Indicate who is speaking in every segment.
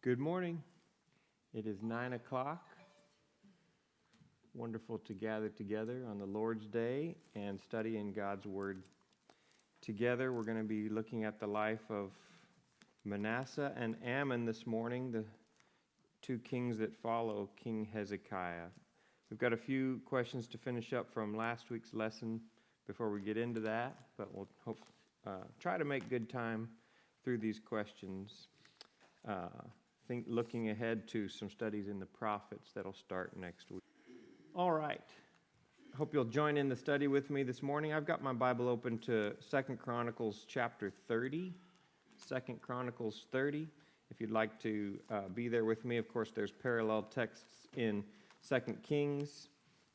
Speaker 1: Good morning. It is 9 o'clock. Wonderful to gather together on the Lord's Day and study in God's Word. Together, we're going to be looking at the life of Manasseh and Ammon this morning, the two kings that follow King Hezekiah. We've got a few questions to finish up from last week's lesson before we get into that, but we'll try to make good time through these questions. Looking ahead to some studies in the prophets that'll start next week. All right. Hope you'll join in the study with me this morning. I've got my Bible open to 2 Chronicles chapter 30. 2 Chronicles 30. If you'd like to be there with me, of course, there's parallel texts in 2 Kings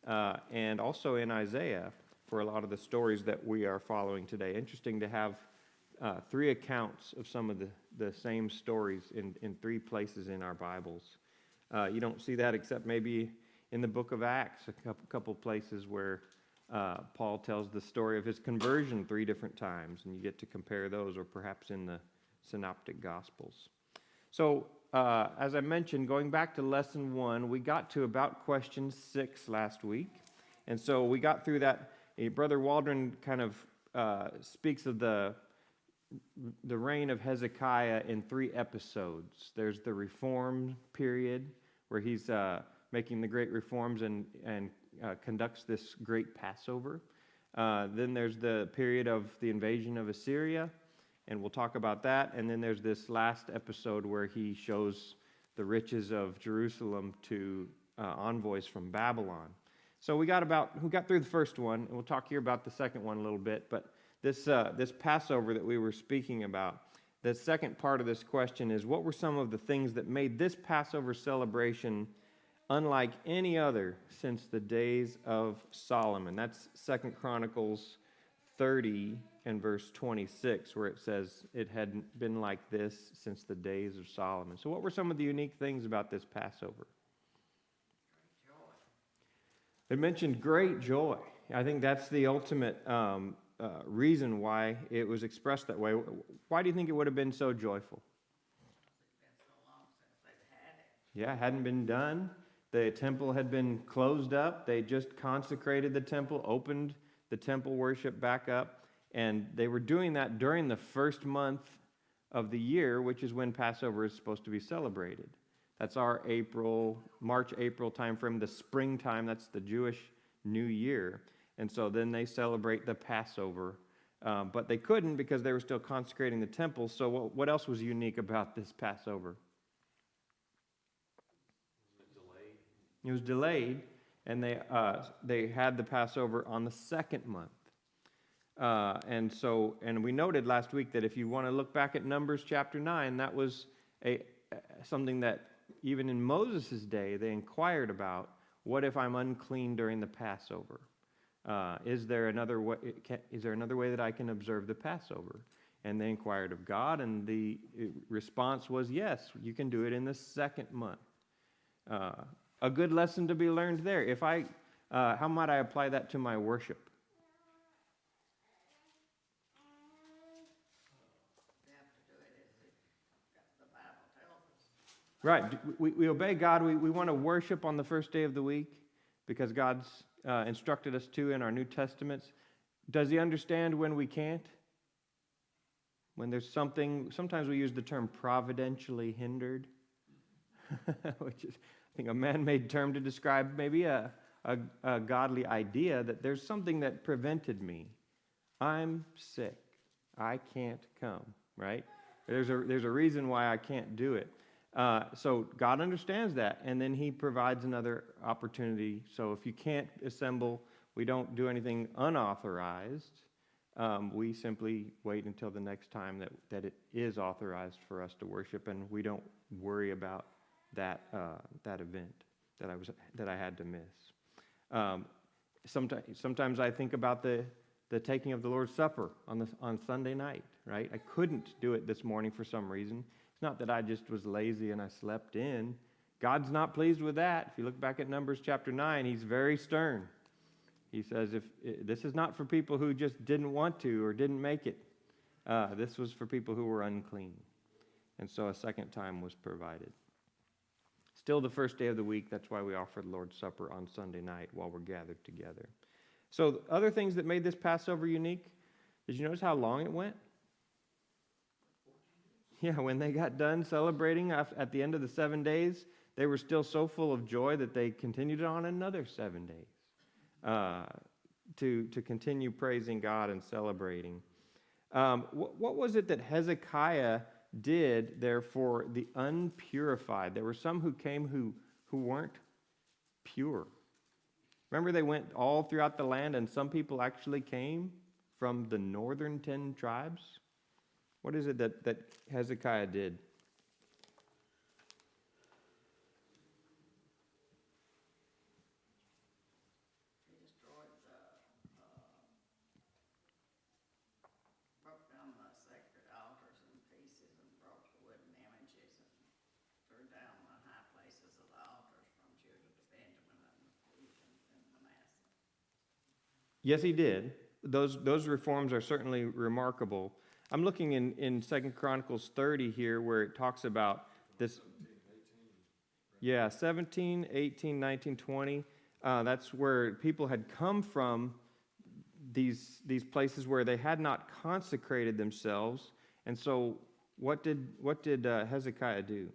Speaker 1: and also in Isaiah for a lot of the stories that we are following today. Interesting to have three accounts of some of the same stories in three places in our Bibles. You don't see that except maybe in the book of Acts, a couple places where Paul tells the story of his conversion three different times, and you get to compare those, or perhaps in the Synoptic Gospels. So, as I mentioned, going back to lesson 1, we got to about question 6 last week, and so we got through that. Brother Waldron kind of speaks of the reign of Hezekiah in 3 episodes. There's the reform period where he's making the great reforms and conducts this great Passover. Then there's the period of the invasion of Assyria, and we'll talk about that. And then there's this last episode where he shows the riches of Jerusalem to envoys from Babylon. So we got through the first one, and we'll talk here about the second one a little bit, but this Passover that we were speaking about, the second part of this question is, what were some of the things that made this Passover celebration unlike any other since the days of Solomon? That's 2 Chronicles 30 and verse 26, where it says it hadn't been like this since the days of Solomon. So what were some of the unique things about this Passover? It mentioned great joy. I think that's the ultimate reason why it was expressed that way. Why do you think it would have been so joyful?
Speaker 2: It's been so long since they've had it.
Speaker 1: Yeah, it hadn't been done. The temple had been closed up. They just consecrated the temple, opened the temple worship back up, and they were doing that during the first month of the year, which is when Passover is supposed to be celebrated. That's our March, April timeframe, the springtime. That's the Jewish New Year. And so then they celebrate the Passover. But they couldn't because they were still consecrating the temple. So what else was unique about this Passover? It was delayed, and they had the Passover on the second month. And we noted last week that if you want to look back at Numbers chapter 9, that was something that even in Moses' day they inquired about. What if I'm unclean during the Passover? Is there another way that I can observe the Passover? And they inquired of God, and the response was, yes, you can do it in the second month. A good lesson to be learned there. How might I apply that to my worship?
Speaker 2: We have to do it as the Bible tells us.
Speaker 1: Right. We obey God. We want to worship on the first day of the week because God's instructed us to in our New Testaments. Does he understand when we can't? When there's something, sometimes we use the term providentially hindered, which is, I think, a man-made term to describe maybe a godly idea that there's something that prevented me. I'm sick. I can't come, right? There's a reason why I can't do it. So God understands that, and then he provides another opportunity. So if you can't assemble, we don't do anything unauthorized. We simply wait until the next time that it is authorized for us to worship, and we don't worry about that event that I had to miss. Sometimes I think about the taking of the Lord's Supper on Sunday night, right? I couldn't do it this morning for some reason. It's not that I just was lazy and I slept in. God's not pleased with that. If you look back at Numbers chapter 9, he's very stern. He says, this is not for people who just didn't want to or didn't make it. This was for people who were unclean. And so a second time was provided. Still the first day of the week, that's why we offer the Lord's Supper on Sunday night while we're gathered together. So other things that made this Passover unique, did you notice how long it went? Yeah, when they got done celebrating at the end of the 7 days, they were still so full of joy that they continued on another 7 days to continue praising God and celebrating. What was it that Hezekiah did there for the unpurified? There were some who came who weren't pure. Remember, they went all throughout the land, and some people actually came from the northern 10 tribes. What is it that Hezekiah did?
Speaker 2: He destroyed broke down the sacred altars in pieces and broke the wooden images and threw down the high places of the altars from Judah to Benjamin and Manasseh.
Speaker 1: Yes, he did. Those reforms are certainly remarkable. I'm looking in 2 Chronicles 30 here where it talks about this. 17, 18, 19, 20. That's where people had come from these places where they had not consecrated themselves. And so what did Hezekiah do?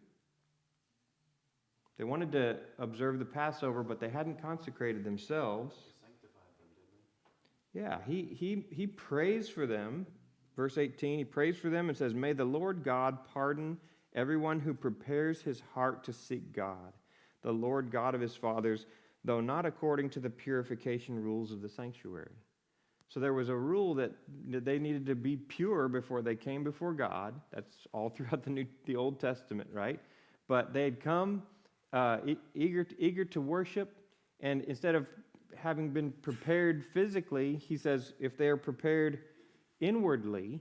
Speaker 1: They wanted to observe the Passover, but they hadn't consecrated themselves. Yeah, he prays for them. Verse 18, he prays for them and says, "May the Lord God pardon everyone who prepares his heart to seek God, the Lord God of his fathers, though not according to the purification rules of the sanctuary." So there was a rule that they needed to be pure before they came before God. That's all throughout the Old Testament, right? But they had come eager to worship, and instead of having been prepared physically, he says, if they are prepared inwardly,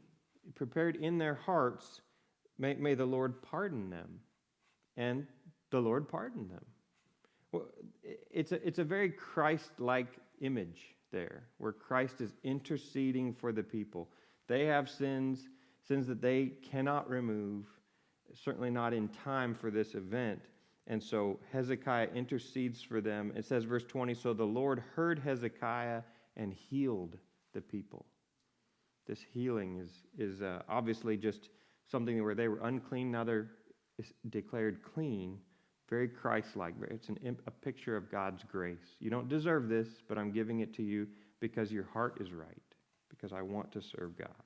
Speaker 1: prepared in their hearts, may the Lord pardon them. And the Lord pardoned them. Well, it's a very Christ-like image there, where Christ is interceding for the people. They have sins that they cannot remove, certainly not in time for this event. And so Hezekiah intercedes for them. It says, verse 20, "So the Lord heard Hezekiah and healed the people." This healing is obviously just something where they were unclean, now they're declared clean. Very Christ-like. It's a picture of God's grace. You don't deserve this, but I'm giving it to you because your heart is right, because I want to serve God.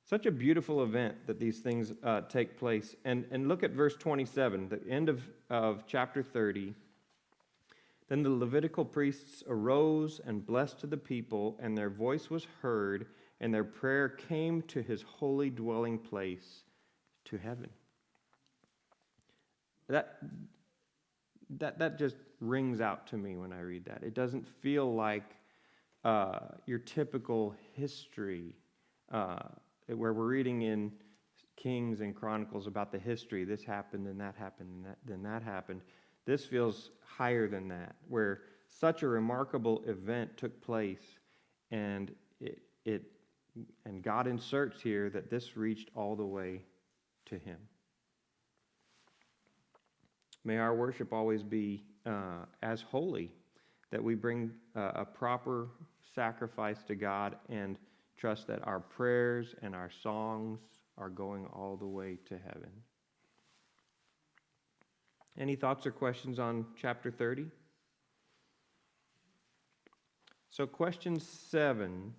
Speaker 1: Such a beautiful event that these things take place. And look at verse 27, the end of chapter 30. "Then the Levitical priests arose and blessed the people, and their voice was heard, and their prayer came to his holy dwelling place, to heaven." That just rings out to me when I read that. It doesn't feel like your typical history where we're reading in Kings and Chronicles about the history. This happened, and that happened, and then that happened. This feels higher than that, where such a remarkable event took place, and God inserts here that this reached all the way to him. May our worship always be as holy, that we bring a proper sacrifice to God and trust that our prayers and our songs are going all the way to heaven. Any thoughts or questions on chapter 30? So question 7,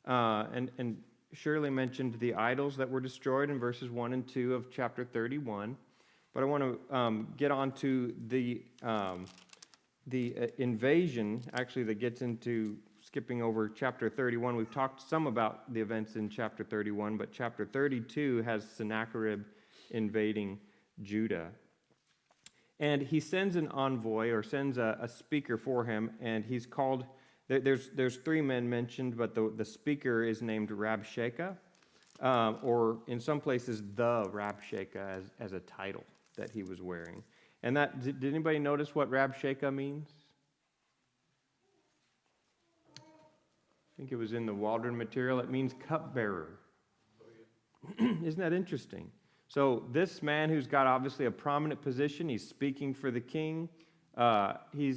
Speaker 1: and Shirley mentioned the idols that were destroyed in verses 1 and 2 of chapter 31. But I want to get on to the invasion, actually, that gets into skipping over chapter 31. We've talked some about the events in chapter 31, but chapter 32 has Sennacherib invading Judah. And he sends an envoy, or sends a speaker for him, and he's called, there's 3 men mentioned, but the speaker is named Rabshakeh, or in some places, the Rabshakeh as a title that he was wearing. And did anybody notice what Rabshakeh means? I think it was in the Waldron material. It means cupbearer. Isn't that interesting? So this man who's got obviously a prominent position, he's speaking for the king. He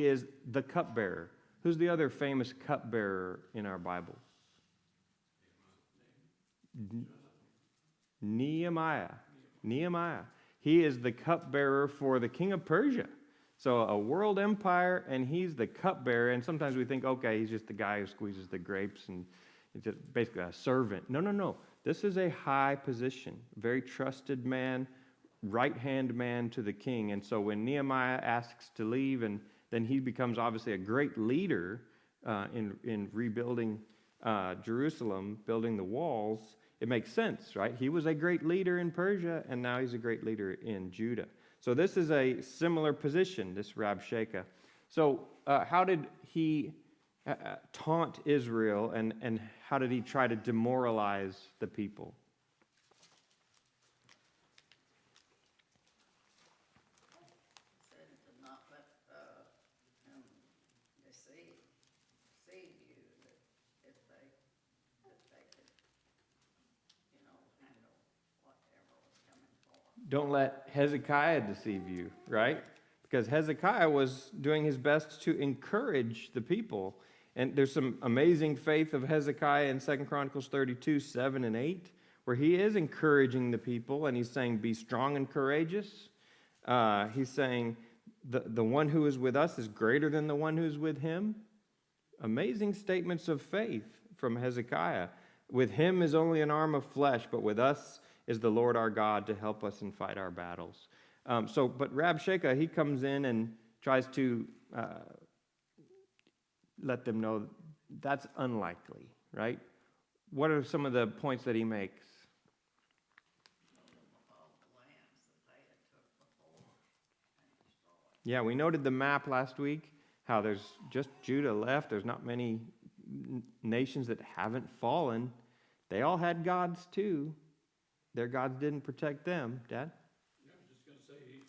Speaker 1: is the cupbearer. Who's the other famous cupbearer in our Bibles? Nehemiah. Nehemiah. He is the cupbearer for the king of Persia. So a world empire, and he's the cupbearer. And sometimes we think, okay, he's just the guy who squeezes the grapes and it's just basically a servant. No, no, no. This is a high position, very trusted man, right-hand man to the king. And so when Nehemiah asks to leave, and then he becomes obviously a great leader in rebuilding Jerusalem, building the walls, it makes sense, right? He was a great leader in Persia, and now he's a great leader in Judah. So this is a similar position, this Rabshakeh. So how did he taunt Israel, and how did he try to demoralize the people?
Speaker 2: Said to not let him deceive you, that if they could, handle whatever was coming forward.
Speaker 1: Don't let Hezekiah deceive you, right? Because Hezekiah was doing his best to encourage the people. And there's some amazing faith of Hezekiah in 2 Chronicles 32, 7 and 8, where he is encouraging the people, and he's saying, be strong and courageous. He's saying, the one who is with us is greater than the one who is with him. Amazing statements of faith from Hezekiah. With him is only an arm of flesh, but with us is the Lord our God to help us and fight our battles. But Rabshakeh, he comes in and tries to let them know that's unlikely, right? What are some of the points that he makes?
Speaker 2: All the lands that they had took before and destroyed.
Speaker 1: Yeah, we noted the map last week, how there's just Judah left. There's not many nations that haven't fallen. They all had gods too. Their gods didn't protect them. Dad?
Speaker 3: Yeah, I was just going to say,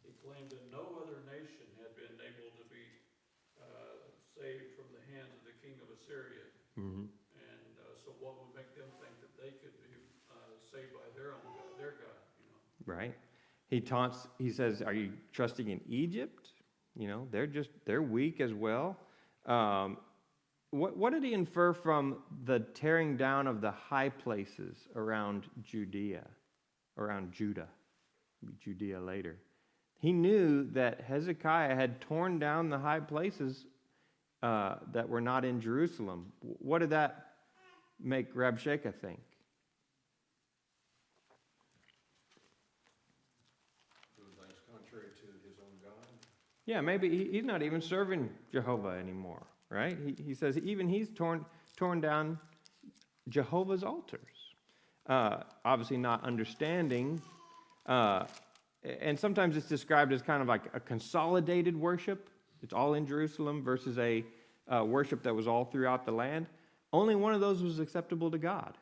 Speaker 3: he claimed that no other nation had been able to be saved from the hands of the king of Assyria.
Speaker 1: Mm-hmm.
Speaker 3: And so what would make them think that they could be saved by their own God, their God,
Speaker 1: Right. He says, are you trusting in Egypt? They're weak as well. What did he infer from the tearing down of the high places around Judah? Judea later. He knew that Hezekiah had torn down the high places that were not in Jerusalem. What did that make Rabshakeh think?
Speaker 4: Doing things contrary to his own God.
Speaker 1: Yeah, maybe he's not even serving Jehovah anymore, right? He says even he's torn down Jehovah's altars. Obviously not understanding, and sometimes it's described as kind of like a consolidated worship. It's all in Jerusalem versus a worship that was all throughout the land. Only one of those was acceptable to God.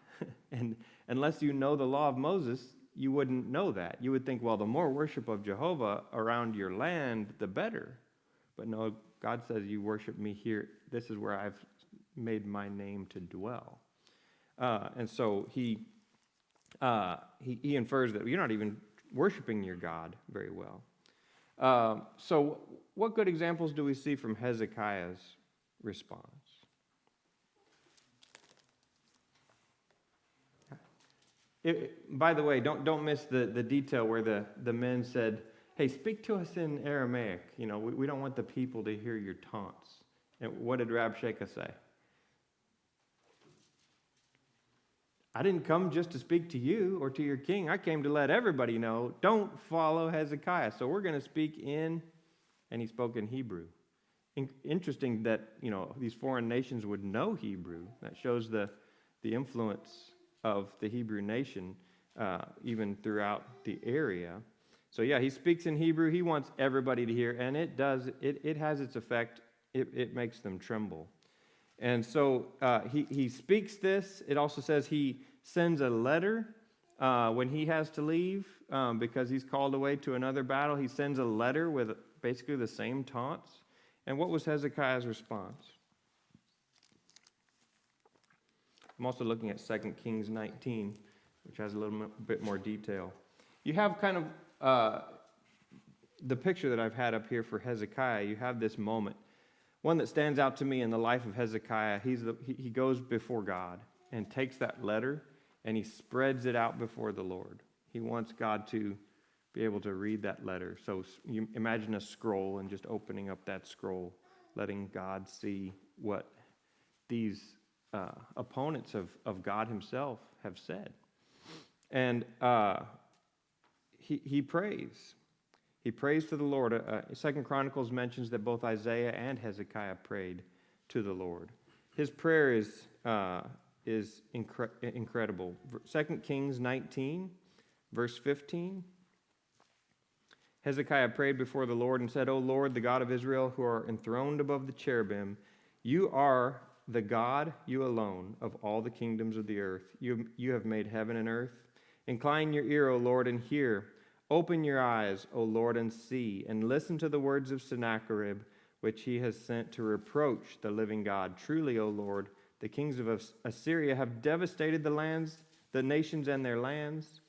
Speaker 1: And unless you know the law of Moses, you wouldn't know that. You would think, well, the more worship of Jehovah around your land, the better. But no, God says you worship me here. This is where I've made my name to dwell. And so he infers that you're not even worshiping your God very well. So what good examples do we see from Hezekiah's response? By the way, don't miss the detail where the men said, hey, speak to us in Aramaic. We don't want the people to hear your taunts. And what did Rabshakeh say? I didn't come just to speak to you or to your king. I came to let everybody know, don't follow Hezekiah. So we're going to speak in, and he spoke in Hebrew. Interesting that, these foreign nations would know Hebrew. That shows the influence of the Hebrew nation, even throughout the area. So yeah, he speaks in Hebrew. He wants everybody to hear, and it does. It has its effect. It makes them tremble. And so he speaks this. It also says he sends a letter when he has to leave because he's called away to another battle. He sends a letter with basically the same taunts. And what was Hezekiah's response? I'm also looking at 2 Kings 19, which has a little bit more detail. You have kind of the picture that I've had up here for Hezekiah. You have this moment. One that stands out to me in the life of Hezekiah, he goes before God and takes that letter and he spreads it out before the Lord. He wants God to be able to read that letter. So you imagine a scroll and just opening up that scroll, letting God see what these opponents of God himself have said. And he prays. He prays to the Lord. 2 Chronicles mentions that both Isaiah and Hezekiah prayed to the Lord. His prayer is incredible. 2 Kings 19, verse 15. Hezekiah prayed before the Lord and said, O Lord, the God of Israel, who are enthroned above the cherubim, you are the God, you alone, of all the kingdoms of the earth. You have made heaven and earth. Incline your ear, O Lord, and hear. Open your eyes, O Lord, and see, and listen to the words of Sennacherib, which he has sent to reproach the living God. Truly, O Lord, the kings of Assyria have devastated the nations and their lands,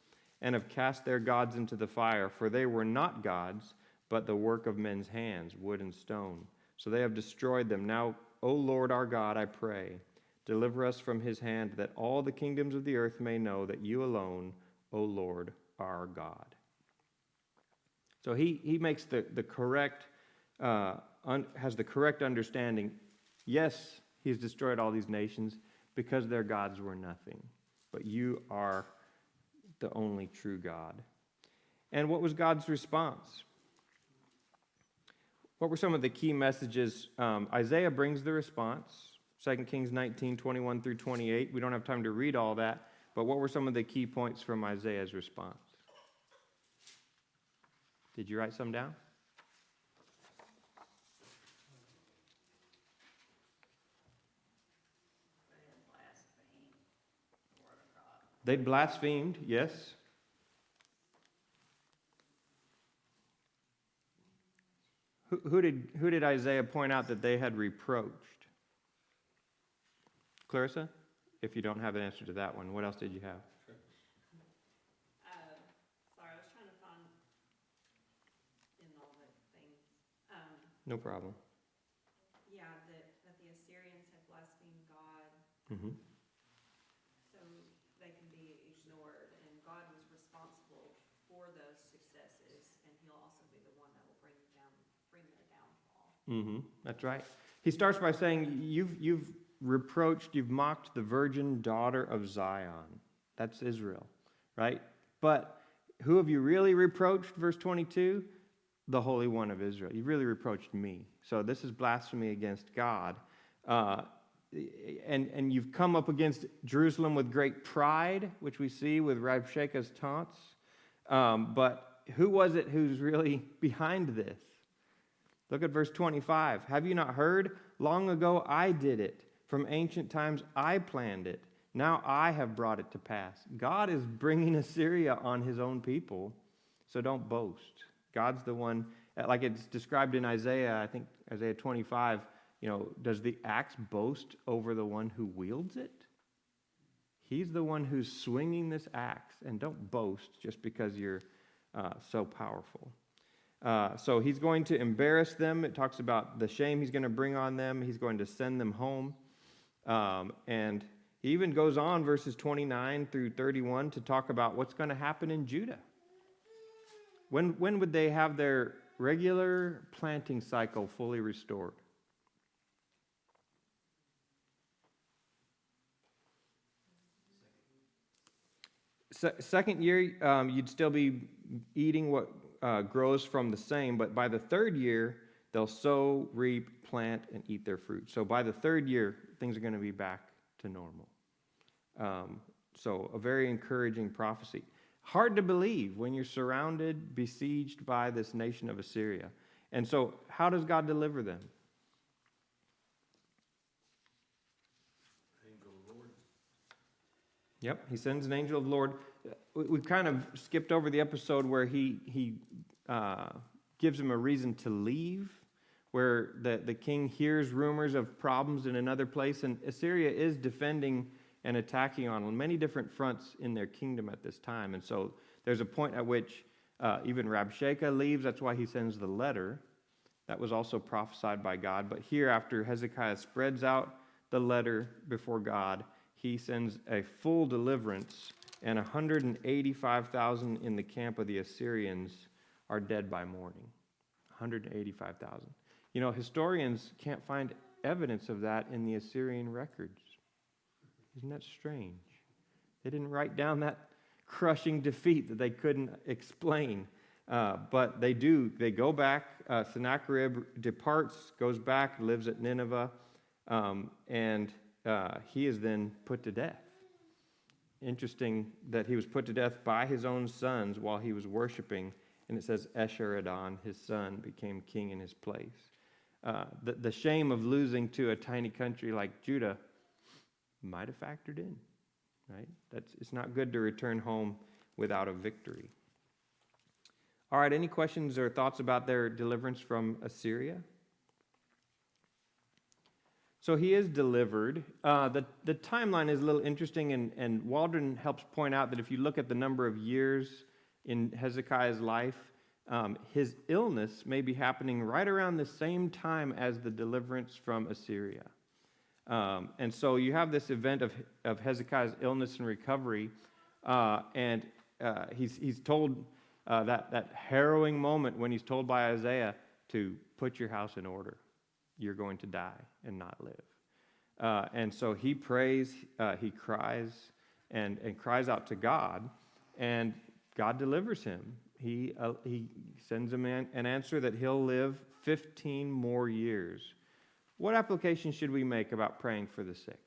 Speaker 1: and have cast their gods into the fire, for they were not gods, but the work of men's hands, wood and stone. So they have destroyed them. Now, O Lord our God, I pray, deliver us from his hand, that all the kingdoms of the earth may know that you alone, O Lord, are God. So he makes the correct, has the correct understanding. Yes, he's destroyed all these nations because their gods were nothing, but you are the only true God. And what was God's response? What were some of the key messages? Isaiah brings the response, 2 Kings 19, 21 through 28. We don't have time to read all that, but what were some of the key points from Isaiah's response? Did you write some down? They blasphemed, yes. Who did Isaiah point out that they had reproached? Clarissa, if you don't have an answer to that one, what else did you have?
Speaker 2: Sorry, I was trying to find in all the things.
Speaker 1: No problem.
Speaker 2: Yeah, that the Assyrians had blasphemed God,
Speaker 1: Mm-hmm.
Speaker 2: so they can be ignored, and God was responsible for those successes, and he'll also be the one that will bring their downfall.
Speaker 1: Mm-hmm. That's right. He starts by saying, you've reproached, you've mocked the virgin daughter of Zion. That's Israel, right? But who have you really reproached, verse 22? The Holy One of Israel. You really reproached me. So this is blasphemy against God. And you've come up against Jerusalem with great pride, which we see with Rabshakeh's taunts. But who was it who's really behind this? Look at verse 25. Have you not heard? Long ago I did it. From ancient times I planned it. Now I have brought it to pass. God is bringing Assyria on his own people, so don't boast. God's the one, like it's described in Isaiah, I think Isaiah 25, does the axe boast over the one who wields it? He's the one who's swinging this axe, and don't boast just because you're so powerful. So he's going to embarrass them. It talks about the shame he's going to bring on them. He's going to send them home. And he even goes on, verses 29 through 31, to talk about what's going to happen in Judah. When would they have their regular planting cycle fully restored? Second year, you'd still be eating what grows from the same, but by the third year, they'll sow, reap, plant, and eat their fruit. So by the third year, things are going to be back to normal. So a very encouraging prophecy. Hard to believe when you're surrounded, besieged by this nation of Assyria. And so how does God deliver them?
Speaker 4: Angel of the Lord.
Speaker 1: Yep, he sends an angel of the Lord. We've kind of skipped over the episode where he gives him a reason to leave, where the king hears rumors of problems in another place, and Assyria is defending and attacking on many different fronts in their kingdom at this time. And so there's a point at which even Rabshakeh leaves. That's why he sends the letter. That was also prophesied by God. But here, after Hezekiah spreads out the letter before God, he sends a full deliverance, and 185,000 in the camp of the Assyrians are dead by morning. 185,000. You know, historians can't find evidence of that in the Assyrian records. Isn't that strange? They didn't write down that crushing defeat that they couldn't explain. But they do. They go back. Sennacherib departs, goes back, lives at Nineveh, and he is then put to death. Interesting that he was put to death by his own sons while he was worshiping, and it says Esarhaddon, his son, became king in his place. The shame of losing to a tiny country like Judah might have factored in, right? It's not good to return home without a victory. All right, any questions or thoughts about their deliverance from Assyria? So he is delivered. The timeline is a little interesting, and Waldron helps point out that if you look at the number of years in Hezekiah's life, his illness may be happening right around the same time as the deliverance from Assyria. And so you have this event of Hezekiah's illness and recovery, and he's told that harrowing moment when he's told by Isaiah to put your house in order. You're going to die and not live. And so he prays, he cries, and cries out to God, and God delivers him. He sends him an answer that he'll live 15 more years. What application should we make about praying for the sick?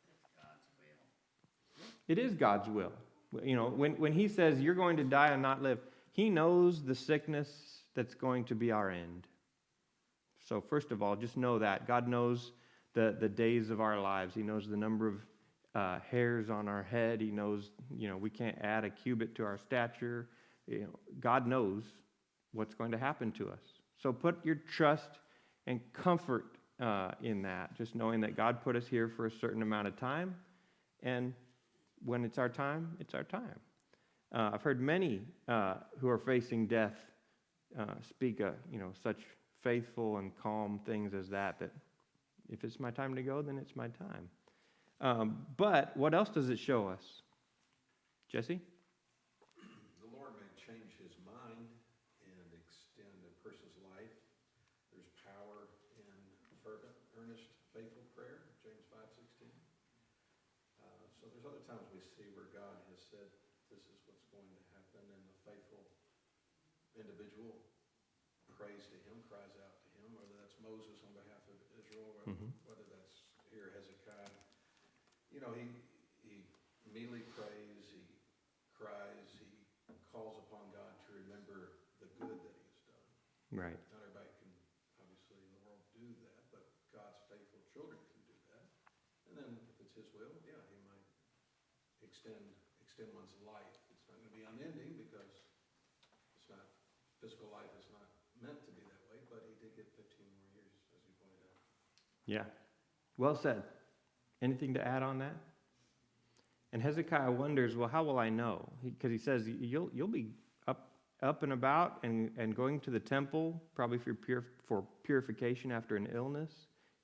Speaker 2: It's God's will.
Speaker 1: It is God's will. You know, when he says you're going to die and not live, he knows the sickness that's going to be our end. So first of all, just know that. God knows the days of our lives. He knows the number of hairs on our head. He knows, we can't add a cubit to our stature. God knows what's going to happen to us. So put your trust and comfort in that, just knowing that God put us here for a certain amount of time, and when it's our time, it's our time. I've heard many who are facing death speak such faithful and calm things as that if it's my time to go, then it's my time. But what else does it show us? Jesse?
Speaker 4: The Lord may change his mind and extend a person's life. There's power in fervent, earnest, faithful prayer, James 5:16. So there's other times we see where God has said this is what's going to happen, and the faithful individual prays to him, cries out to him, whether that's Moses on behalf of Israel, whether that's here Hezekiah. He immediately prays, he cries, he calls upon God to remember the good that he has done.
Speaker 1: Right.
Speaker 4: Not everybody can, obviously, in the world do that, but God's faithful children can do that. And then if it's his will, he might extend one's life. It's not going to be unending because physical life is not meant to be that way, but he did get 15 more years, as you pointed out.
Speaker 1: Yeah. Well said. Anything to add on that? And Hezekiah wonders, well, how will I know? Because he says, you'll be up and about and going to the temple, probably for purification after an illness,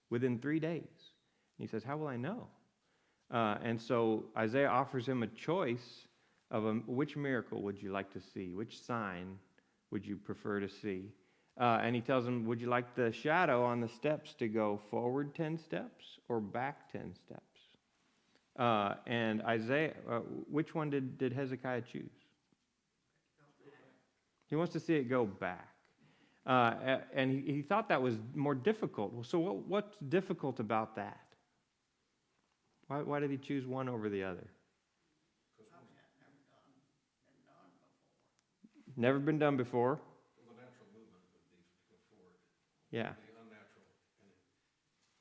Speaker 1: within 3 days. And he says, how will I know? And so Isaiah offers him a choice of which miracle would you like to see? Which sign would you prefer to see? And he tells him, would you like the shadow on the steps to go forward 10 steps or back 10 steps? And Isaiah, which one did Hezekiah choose? He wants to see it go back. And he thought that was more difficult. So what's difficult about that? Why did he choose one over the other?
Speaker 2: Probably had never been done before.
Speaker 1: Never been done before?
Speaker 4: Well, the natural movement would be to go forward.
Speaker 1: Yeah.
Speaker 4: It would be unnatural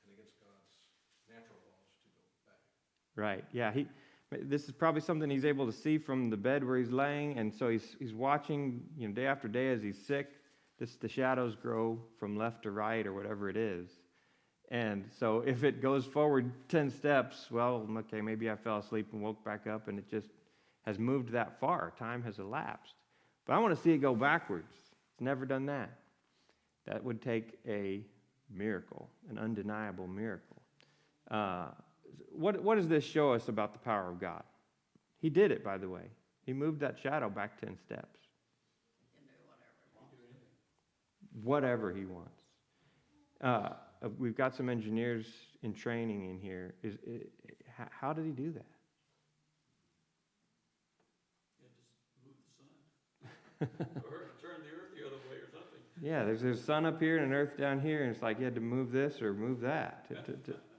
Speaker 4: and against God's natural laws to go back.
Speaker 1: Right. Yeah. This is probably something he's able to see from the bed where he's laying, and so he's watching, day after day as he's sick. The shadows grow from left to right or whatever it is, And so if it goes forward 10 steps, well, okay, maybe I fell asleep and woke back up and it just has moved that far. Time has elapsed. But I want to see it go backwards. It's never done that. That would take a miracle, an undeniable miracle. What does this show us about the power of God? He did it, by the way. He moved that shadow back 10 steps.
Speaker 2: He can do
Speaker 1: Whatever
Speaker 2: whatever he wants.
Speaker 1: he wants. We've got some engineers in training in here. How did he do that?
Speaker 3: You had to move the sun. Or turn the earth the other way or something.
Speaker 1: Yeah, there's sun up here and an earth down here, and it's like you had to move this or move that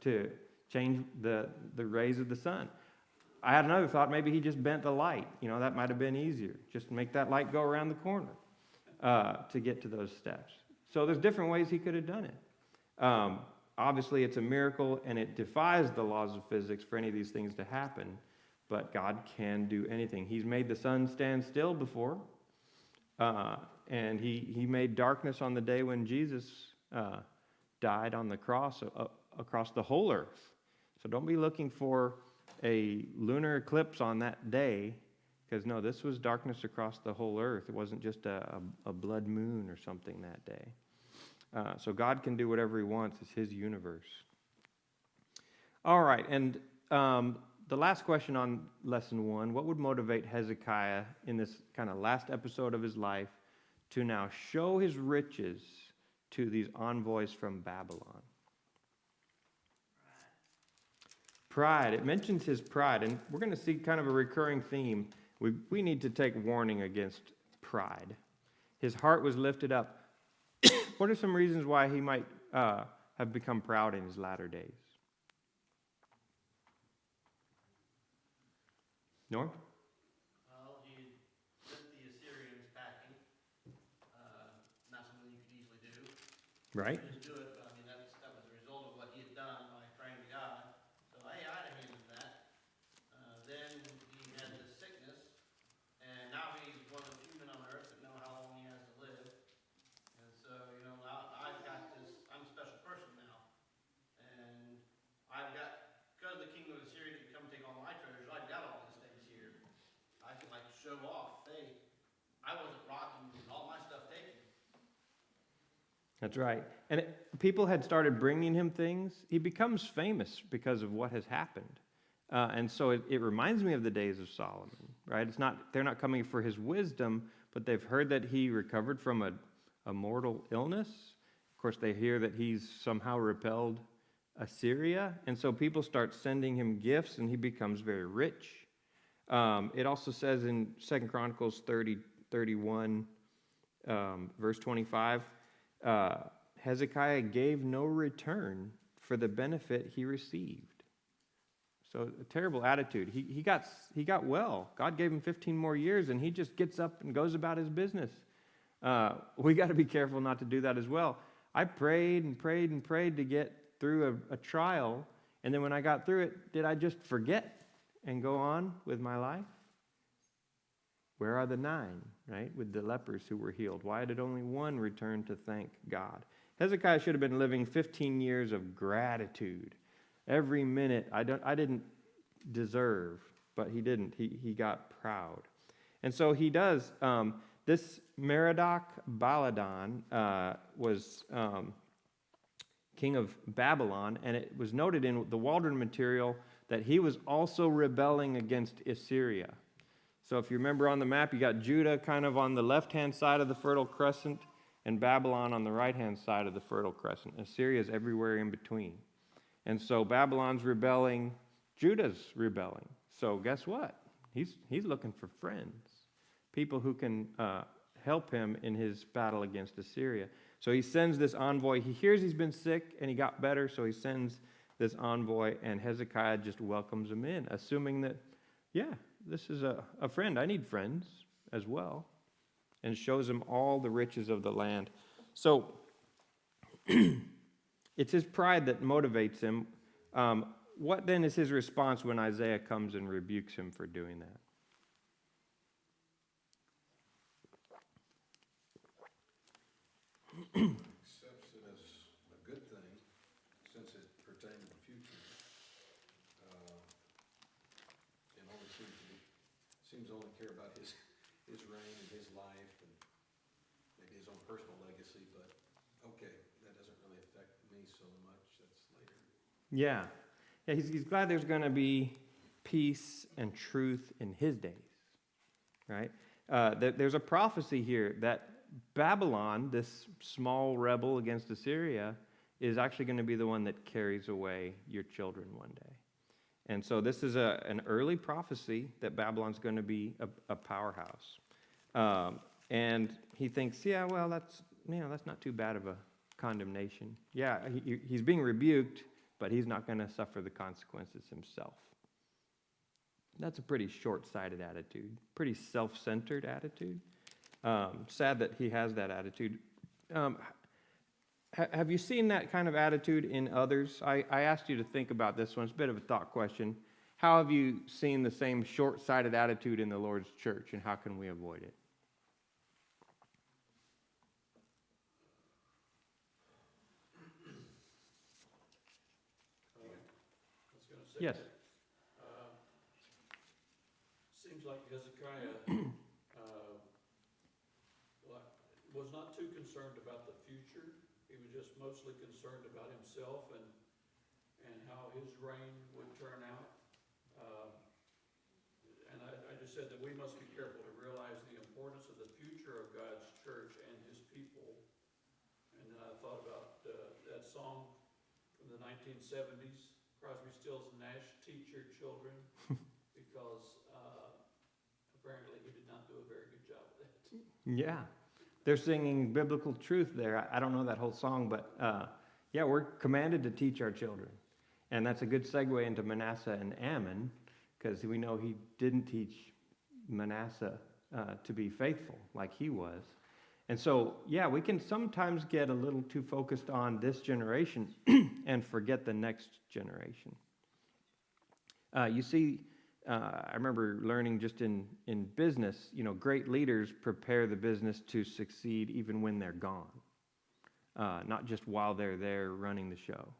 Speaker 1: to change the rays of the sun. I had another thought, maybe he just bent the light. That might have been easier. Just make that light go around the corner to get to those steps. So there's different ways he could have done it. Obviously, it's a miracle, and it defies the laws of physics for any of these things to happen, but God can do anything. He's made the sun stand still before, and he made darkness on the day when Jesus died on the cross across the whole earth. So don't be looking for a lunar eclipse on that day, because no, this was darkness across the whole earth. It wasn't just a blood moon or something that day. So God can do whatever he wants. It's his universe. All right, and the last question on lesson 1, what would motivate Hezekiah in this kind of last episode of his life to now show his riches to these envoys from Babylon? Pride. It mentions his pride, and we're going to see kind of a recurring theme. We need to take warning against pride. His heart was lifted up. What are some reasons why he might have become proud in his latter days? Norm?
Speaker 5: Well, he sent the Assyrians packing. Not something you could easily do.
Speaker 1: Right?
Speaker 5: He didn't do it, but I mean, that was a result of what he had done by praying to God. So, hey, I'd have handed that. Then he had this sickness, and now he's one of the few men on earth that know how long he has to live. And so, now I've got this, I'm a special person now. And I've got, because the king of Assyria didn't come take all my treasures, I've got all these things here. I can show off, hey, I wasn't robbed and all my stuff taken.
Speaker 1: That's right. And people had started bringing him things. He becomes famous because of what has happened. And so it reminds me of the days of Solomon, right? They're not coming for his wisdom, but they've heard that he recovered from a mortal illness. Of course, they hear that he's somehow repelled Assyria. And so people start sending him gifts, and he becomes very rich. It also says in 2 Chronicles 31, verse 25, Hezekiah gave no return for the benefit he received. So a terrible attitude. He got well. God gave him 15 more years, and he just gets up and goes about his business. We got to be careful not to do that as well. I prayed and prayed and prayed to get through a trial, and then when I got through it, did I just forget and go on with my life? Where are the 9, right, with the lepers who were healed? Why did only 1 return to thank God? Hezekiah should have been living 15 years of gratitude. Every minute I didn't deserve, but he didn't. He got proud. And so he does. This Merodach Baladan was king of Babylon, and it was noted in the Waldron material that he was also rebelling against Assyria. So if you remember on the map, you got Judah kind of on the left-hand side of the Fertile Crescent and Babylon on the right-hand side of the Fertile Crescent. Assyria is everywhere in between. And so Babylon's rebelling, Judah's rebelling. So guess what? He's looking for friends, people who can help him in his battle against Assyria. So he sends this envoy. He hears he's been sick and he got better, so he sends this envoy, and Hezekiah just welcomes him in, assuming that, yeah, this is a friend. I need friends as well, and shows him all the riches of the land. So it's his pride that motivates him. What then is his response when Isaiah comes and rebukes him for doing that?
Speaker 4: Accepts it as a good thing, since saying in the future, and only seems to only care about his reign and his life and maybe his own personal legacy, but okay, that doesn't really affect me so much, that's later.
Speaker 1: Yeah. Yeah, he's glad there's going to be peace and truth in his days, right? There's a prophecy here that Babylon, this small rebel against Assyria, is actually going to be the one that carries away your children one day. And so this is an early prophecy that Babylon's going to be a powerhouse. And he thinks, yeah, well, that's not too bad of a condemnation. Yeah, he's being rebuked, but he's not going to suffer the consequences himself. That's a pretty short-sighted attitude, pretty self-centered attitude. Sad that he has that attitude. Have you seen that kind of attitude in others? I asked you to think about this one. It's a bit of a thought question. How have you seen the same short-sighted attitude in the Lord's church, and how can we avoid it?
Speaker 3: I was going to say.
Speaker 1: Yes.
Speaker 3: Seems like Hezekiah was not too concerned about the future. He was just mostly concerned about himself and how his reign would turn out. And I just said that we must be careful to realize the importance of the future of God's church and his people. And then I thought about that song from the 1970s, Crosby, Stills, and Nash, Teach Your Children, because apparently he did not do a very good job of that.
Speaker 1: Yeah. They're singing biblical truth there. I don't know that whole song, but yeah, we're commanded to teach our children. And that's a good segue into Manasseh and Ammon, because we know he didn't teach Manasseh to be faithful like he was. And so, yeah, we can sometimes get a little too focused on this generation and forget the next generation. You see, I remember learning just in business, great leaders prepare the business to succeed even when they're gone, not just while they're there running the show.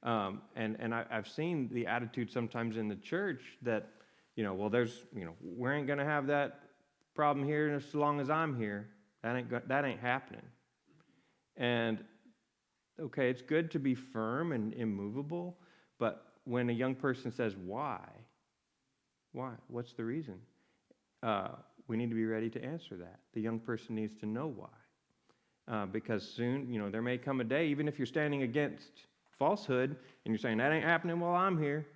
Speaker 1: And I've seen the attitude sometimes in the church that, we ain't going to have that problem here as long as I'm here. That ain't happening. And, okay, it's good to be firm and immovable, but when a young person says, why? Why? What's the reason? We need to be ready to answer that. The young person needs to know why. Because soon, there may come a day, even if you're standing against falsehood and you're saying, that ain't happening while I'm here,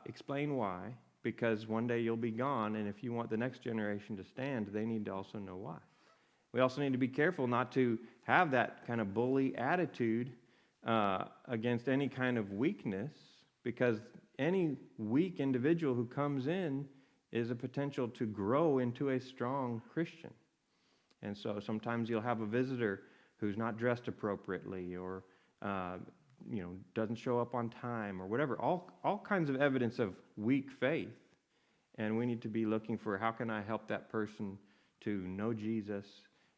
Speaker 1: explain why. Because one day you'll be gone, and if you want the next generation to stand, they need to also know why. We also need to be careful not to have that kind of bully attitude against any kind of weakness, because any weak individual who comes in is a potential to grow into a strong Christian. And so sometimes you'll have a visitor who's not dressed appropriately or doesn't show up on time or whatever, all kinds of evidence of weak faith. And we need to be looking for how can I help that person to know Jesus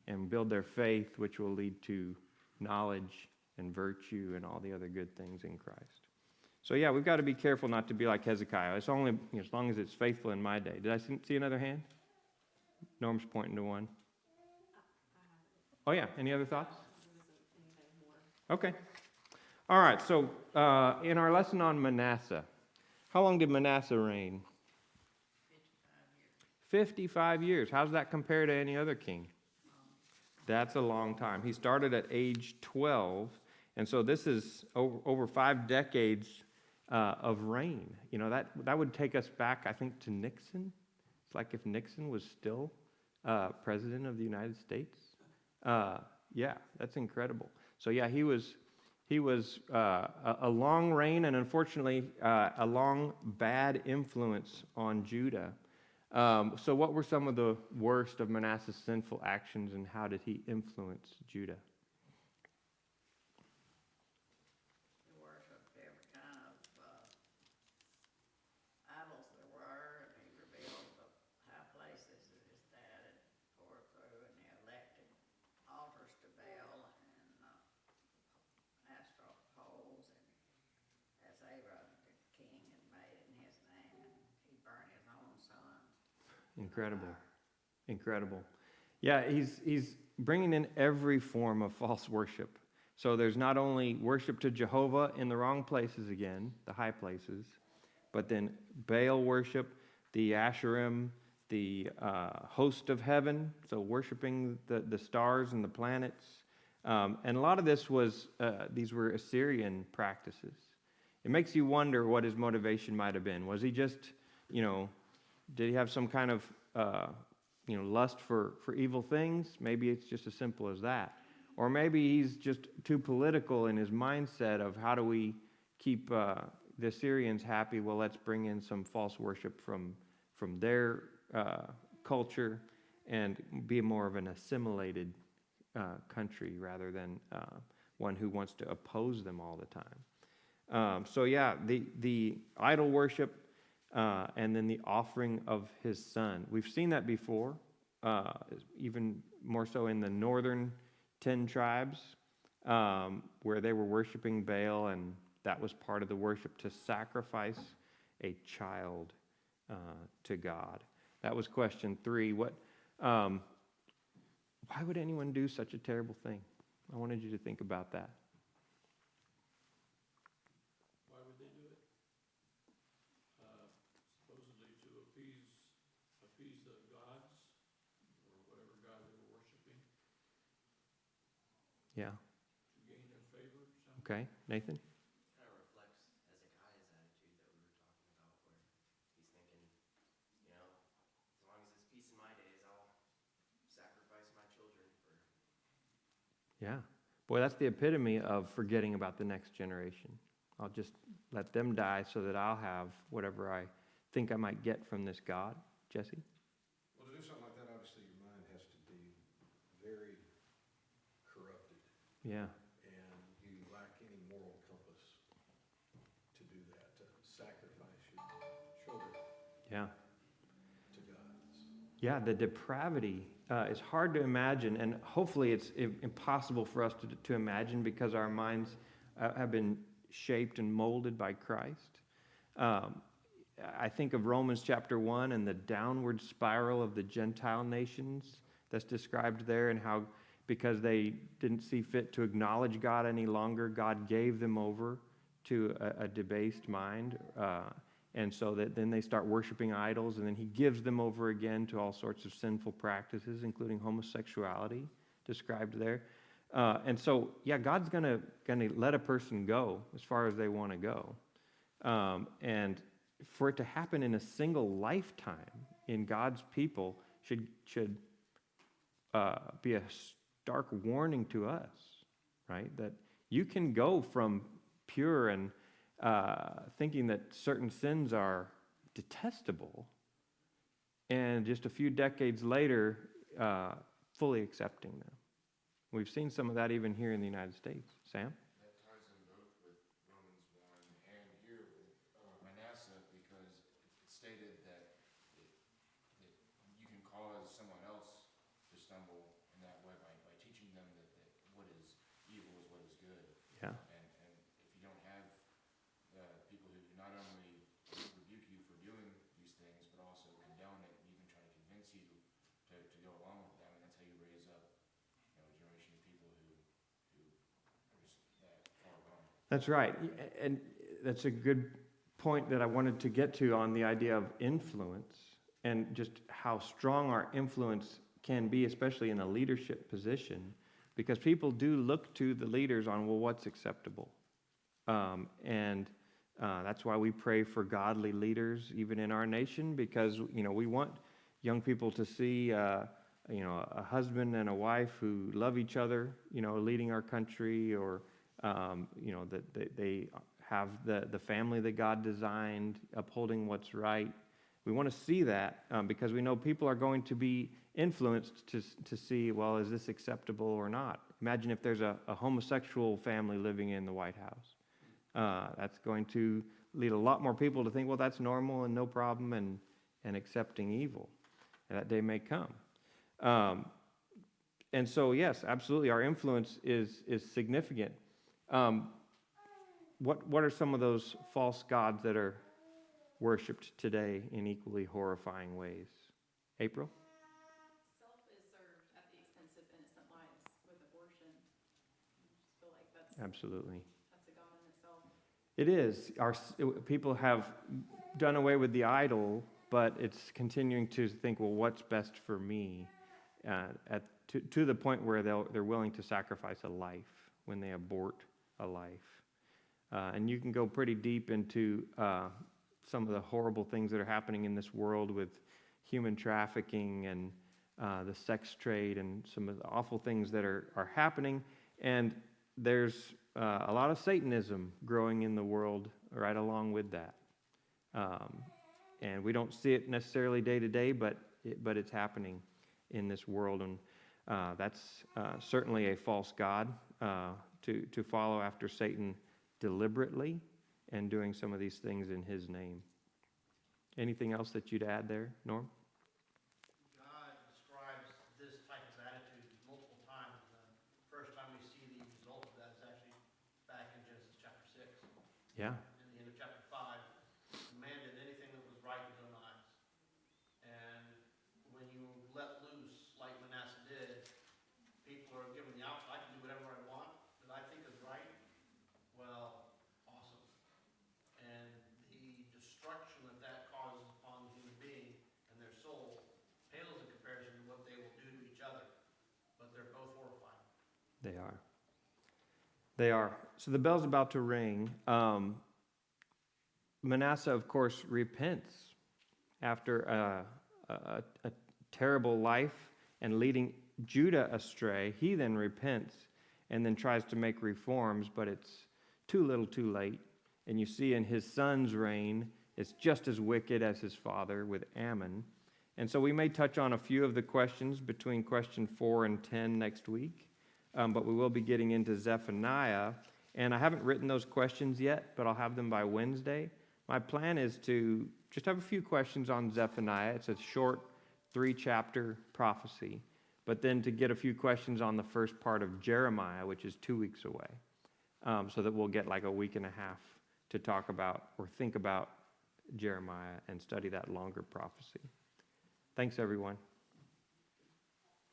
Speaker 1: and build their faith, which will lead to knowledge and virtue and all the other good things in Christ. So yeah, we've got to be careful not to be like Hezekiah. It's only as long as it's faithful in my day. Did I see another hand? Norm's pointing to one. Oh yeah, any other thoughts? Okay. All right, so in our lesson on Manasseh, how long did Manasseh reign? 55 years. How does that compare to any other king? That's a long time. He started at age 12, and so this is over 5 decades of reign. That would take us back, I think, to Nixon. It's like if Nixon was still president of the United States. Yeah, that's incredible. So yeah, he was a long reign, and unfortunately, a long bad influence on Judah. So what were some of the worst of Manasseh's sinful actions, and how did he influence Judah?
Speaker 2: He worshipped every kind of idols there were, and he revealed the high places that his dad had poured through, and he elected altars to Baal and astral poles, and
Speaker 1: Incredible. Incredible. Yeah, he's bringing in every form of false worship. So there's not only worship to Jehovah in the wrong places again, the high places, but then Baal worship, the Asherim, the host of heaven, so worshiping the stars and the planets. And a lot of this was, these were Assyrian practices. It makes you wonder what his motivation might have been. Was he just, did he have some kind of, lust for evil things? Maybe it's just as simple as that. Or maybe he's just too political in his mindset of how do we keep the Assyrians happy? Well, let's bring in some false worship from their culture and be more of an assimilated country rather than one who wants to oppose them all the time. So yeah, the idol worship and then the offering of his son. We've seen that before, even more so in the northern 10 tribes, where they were worshiping Baal, and that was part of the worship, to sacrifice a child to God. That was question 3. Why would anyone do such a terrible thing? I wanted you to think about that.
Speaker 3: Why would they do it? Supposedly to appease the gods, or whatever god they were worshiping,
Speaker 1: Yeah.
Speaker 3: to gain their favor somehow.
Speaker 1: Okay, Nathan?
Speaker 6: Kind of reflects Hezekiah's attitude that we were talking about, where he's thinking, as long as there's peace in my days, I'll sacrifice my children for.
Speaker 1: Yeah. Boy, that's the epitome of forgetting about the next generation. I'll just let them die so that I'll have whatever I think I might get from this God. Jesse?
Speaker 4: Well, to do something like that, obviously your mind has to be very corrupted,
Speaker 1: Yeah.
Speaker 4: and you lack any moral compass to do that, to sacrifice your children
Speaker 1: Yeah.
Speaker 4: to gods.
Speaker 1: Yeah, the depravity is hard to imagine, and hopefully it's impossible for us to imagine because our minds have been shaped and molded by Christ. I think of Romans chapter 1 and the downward spiral of the Gentile nations that's described there, and how because they didn't see fit to acknowledge God any longer, God gave them over to a debased mind. And so that then they start worshiping idols, and then he gives them over again to all sorts of sinful practices, including homosexuality, described there. And so, yeah, God's gonna let a person go as far as they want to go. And for it to happen in a single lifetime in God's people should be a stark warning to us, right? That you can go from pure and thinking that certain sins are detestable, and just a few decades later, fully accepting them. We've seen some of that even here in the United States. Sam?
Speaker 7: That ties in both with Romans 1 and here with Manasseh, because it's stated that you can cause someone else to stumble in that way by teaching them that what is evil is what is good.
Speaker 1: Yeah.
Speaker 7: And if you don't have people who not only rebuke you for doing these things, but also condone it and even try to convince you to go along with them, and that's how you raise up a generation of people who are just that far gone.
Speaker 1: That's right. And that's a good point that I wanted to get to on the idea of influence and just how strong our influence can be, especially in a leadership position, because people do look to the leaders on, well, what's acceptable? And that's why we pray for godly leaders, even in our nation, because, we want young people to see, a husband and a wife who love each other, leading our country, or, that they have the family that God designed, upholding what's right. We want to see that because we know people are going to be influenced to see, well, is this acceptable or not? Imagine if there's a homosexual family living in the White House. That's going to lead a lot more people to think, well, that's normal and no problem, and accepting evil. And that day may come. And so, yes, absolutely, our influence is significant. What are some of those false gods that are worshipped today in equally horrifying ways? April?
Speaker 8: Self is served at the expense of innocent lives with abortion. I just feel like
Speaker 1: Absolutely.
Speaker 8: that's a God in itself.
Speaker 1: It is. People have done away with the idol, but it's continuing to think, well, what's best for me? To the point where they're willing to sacrifice a life when they abort a life. And you can go pretty deep into some of the horrible things that are happening in this world with human trafficking and the sex trade and some of the awful things that are happening. And there's a lot of Satanism growing in the world right along with that. And we don't see it necessarily day to day, but it's happening in this world. And that's certainly a false god to follow after Satan deliberately and doing some of these things in his name. Anything else that you'd add there, Norm?
Speaker 5: God describes this type of attitude multiple times. The first time we see the result of that is actually back in Genesis chapter 6.
Speaker 1: Yeah.
Speaker 5: In the end of chapter 5, the man did anything that was right in his own eyes. And when you let loose, like Manasseh did, people are given the option, I can do whatever I want that I think is right. Well, awesome. And the destruction that causes upon the human being and their soul pales in comparison to what they will do to each other. But they're both horrifying.
Speaker 1: They are. They are. So the bell's about to ring. Manasseh, of course, repents after a terrible life and leading Judah astray. He then repents and then tries to make reforms, but it's too little too late. And you see in his son's reign, it's just as wicked as his father with Ammon. And so we may touch on a few of the questions between question 4 and 10 next week. But we will be getting into Zephaniah. And I haven't written those questions yet, but I'll have them by Wednesday. My plan is to just have a few questions on Zephaniah. It's a short 3-chapter prophecy. But then to get a few questions on the first part of Jeremiah, which is 2 weeks away. So that we'll get like a week and a half to talk about or think about Jeremiah and study that longer prophecy. Thanks, everyone.